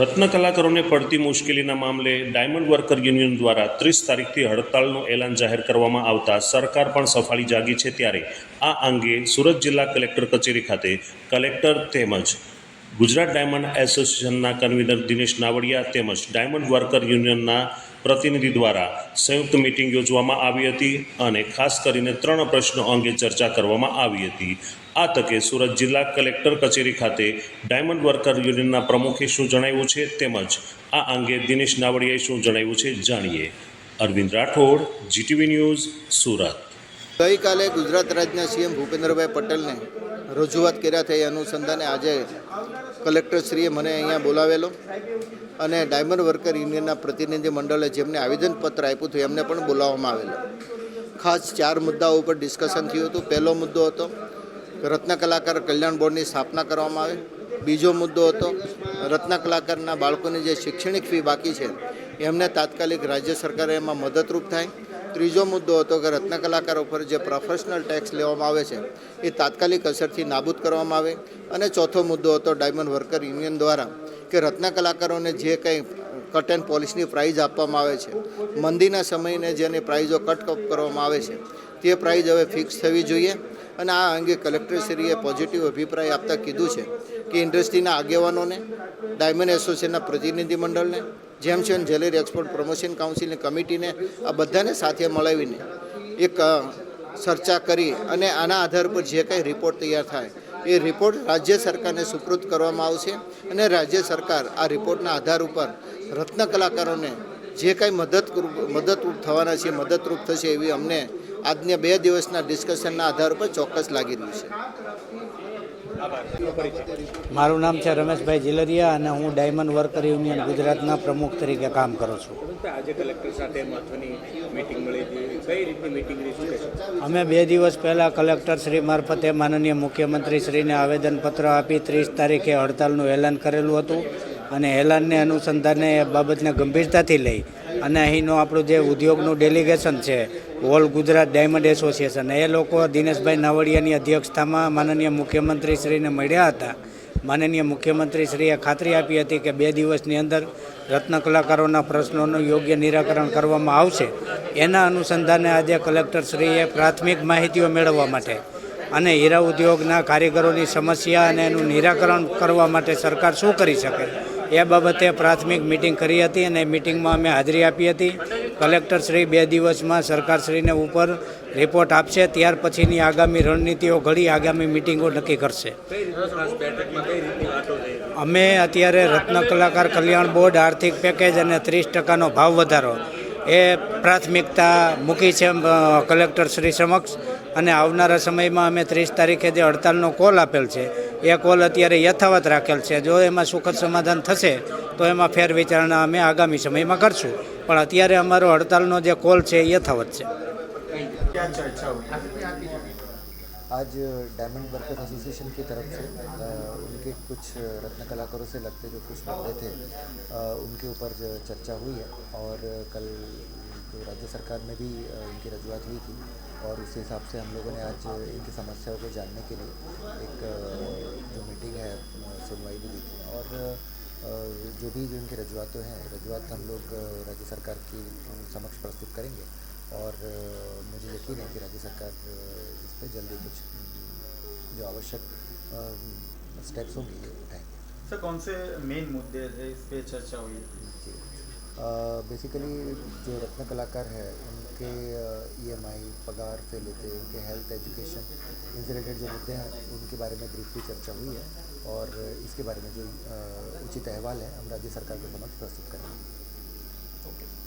રત્ન કલાકારોને પડતી મુશ્કેલીના મામલે ડાયમંડ વર્કર યુનિયન દ્વારા 30 તારીખથી હડતાળનું એલાન જાહેર કરવામાં આવતા સરકાર પણ સફાળી જાગી છે। ત્યારે આ અંગે સુરત જિલ્લા કલેક્ટર કચેરી ખાતે કલેક્ટર તેમજ ગુજરાત ડાયમંડ એસોસિએશનના કન્વીનર દિનેશ નાવડિયા તેમજ ડાયમંડ વર્કર યુનિયનના પ્રતિનિધિ દ્વારા સંયુક્ત મિટિંગ યોજવામાં આવી હતી અને ખાસ કરીને 3 પ્રશ્નો અંગે ચર્ચા કરવામાં આવી હતી। આ તકે સુરત જિલ્લા કલેક્ટર કચેરી ખાતે ડાયમંડ વર્કર યુનિયનના પ્રમુખે શું જણાવ્યું છે તેમજ આ અંગે દિનેશ નાવડિયાએ શું જણાવ્યું છે જાણીએ। Arvind Rathod, GTV news, Surat. ગઈકાલે ગુજરાત રાજ્યના સીએમ ભૂપેન્દ્રભાઈ પટેલને રજૂઆત કર્યા થઈ અનુસંધાને આજે કલેક્ટરશ્રીએ મને અહીંયા બોલાવેલો અને ડાયમંડ વર્કર યુનિયનના પ્રતિનિધિ મંડળે જેમને આવેદનપત્ર આપ્યું હતું એમને પણ બોલાવવામાં આવેલો। ખાસ 4 મુદ્દાઓ ઉપર ડિસ્કશન થયું હતું। પહેલો મુદ્દો હતો રત્ન કલાકાર કલ્યાણ બોર્ડની સ્થાપના કરવામાં આવે। બીજો મુદ્દો હતો રત્ન કલાકારના બાળકોની જે શૈક્ષણિક ફી બાકી છે એમને તાત્કાલિક રાજ્ય સરકારે એમાં મદદરૂપ થાય। ત્રીજો મુદ્દો હતો કે રત્ન કલાકારો પર જે પ્રોફેશનલ ટેક્સ લેવામાં આવે છે એ તાત્કાલિક અસરથી નાબૂદ કરવામાં આવે। અને ચોથો મુદ્દો હતો ડાયમંડ વર્કર યુનિયન દ્વારા કે રત્ન કલાકારોને જે કંઈ કટ એન્ડ પોલિશની પ્રાઇઝ આપવામાં આવે છે, મંદીના સમયને જેની પ્રાઇઝો કટ કરવામાં આવે છે તે પ્રાઇઝ હવે ફિક્સ થવી જોઈએ। અને આ અંગે કલેક્ટરશ્રીએ પોઝિટિવ અભિપ્રાય આપતા કીધું છે કે ઇન્ડસ્ટ્રીના આગેવાનોને, ડાયમંડ એસોસિએશનના પ્રતિનિધિ મંડળને, જેમ છે જ્વેલરી એક્સપોર્ટ પ્રમોશન કાઉન્સિલની કમિટીને આ બધાને સાથે મળાવીને એક ચર્ચા કરી અને આના આધાર પર જે કંઈ રિપોર્ટ તૈયાર થાય એ રિપોર્ટ રાજ્ય સરકારને સુપૃત કરવામાં આવશે અને રાજ્ય સરકાર આ રિપોર્ટના આધાર ઉપર રત્ન કલાકારોને જે કંઈ મદદરૂપ થવાના છે મદદરૂપ થશે એવી અમને આજના 2 દિવસના ડિસ્કશનના આધાર પર ચોક્કસ લાગી રહ્યું છે। મારું નામ છે રમેશભાઈ જીલરિયા અને હું ડાયમંડ વર્કર યુનિયન ગુજરાતના પ્રમુખ તરીકે કામ કરું છું। આજે કલેક્ટર સાથે મહત્વની મીટિંગ મળી હતી, કઈ રીતની મીટિંગ રહી? અમે 2 દિવસ પહેલાં કલેક્ટર શ્રી મારફતે માનનીય મુખ્યમંત્રી શ્રીને આવેદનપત્ર આપી 30 તારીખે હડતાલનું એલાન કરેલું હતું અને એલાનને અનુસંધાને એ બાબતને ગંભીરતાથી લઈ અને અહીંનું આપણું જે ઉદ્યોગનું ડેલિગેશન છે ઓલ ગુજરાત ડાયમંડ એસોસિએશન એ લોકો દિનેશભાઈ નાવડિયાની અધ્યક્ષતામાં માનનીય મુખ્યમંત્રીશ્રીને મળ્યા હતા। માનનીય મુખ્યમંત્રીશ્રીએ ખાતરી આપી હતી કે 2 દિવસની અંદર રત્ન કલાકારોના પ્રશ્નોનું યોગ્ય નિરાકરણ કરવામાં આવશે। એના અનુસંધાને આજે કલેક્ટરશ્રીએ પ્રાથમિક માહિતીઓ મેળવવા માટે અને હીરા ઉદ્યોગના કારીગરોની સમસ્યા અને એનું નિરાકરણ કરવા માટે સરકાર શું કરી શકે એ બાબતે પ્રાથમિક મિટિંગ કરી હતી અને મિટિંગમાં અમે હાજરી આપી હતી। કલેક્ટરશ્રી 2 દિવસમાં સરકારશ્રીને ઉપર રિપોર્ટ આપશે, ત્યાર પછીની આગામી રણનીતિઓ ઘડી આગામી મિટિંગો નક્કી કરશે। અમે અત્યારે રત્ન કલાકાર કલ્યાણ બોર્ડ આર્થિક પેકેજ અને 30% ભાવ વધારો એ પ્રાથમિકતા મૂકી છે કલેક્ટરશ્રી સમક્ષ અને આવનારા સમયમાં અમે 30 તારીખે જે હડતાલનો કોલ આપેલ છે એ કોલ અત્યારે યથાવત રાખેલ છે। જો એમાં સુખદ સમાધાન થશે તો એમાં ફેર વિચારણા અમે આગામી સમયમાં કરશું, પણ અત્યારે અમારો હડતાલનો જે કોલ છે એ યથાવત છે। आज डायमंड वर्कर्स एसोसिएशन की तरफ से उनके कुछ रत्न कलाकारों से लगते जो कुछ मुद्दे थे उनके ऊपर चर्चा हुई है और कल तो राज्य सरकार में भी इनकी रजूआत हुई थी और उस हिसाब से हम लोगों ने आज इनकी समस्याओं को जानने के लिए एक जो मीटिंग है सुनवाई भी दी थी और जो भी जो इनकी रजूआत हम लोग राज्य सरकार की समक्ष प्रस्तुत करेंगे और मुझे यकीन है कि राज्य सरकार इस पर जल्दी कुछ जो आवश्यक स्टेप्स होंगे ये उठाएंगे। सर, कौन से मेन मुद्दे थे इस पे चर्चा हुई? जी, बेसिकली जो रत्न कलाकार है उनके EMI पगार से लेते उनके हेल्थ एजुकेशन इनसे रिलेटेड जो मुद्दे हैं उनके बारे में ब्रीफली चर्चा हुई है और इसके बारे में जो उचित अहवाल है हम राज्य सरकार के समक्ष प्रस्तुत करेंगे। ओके।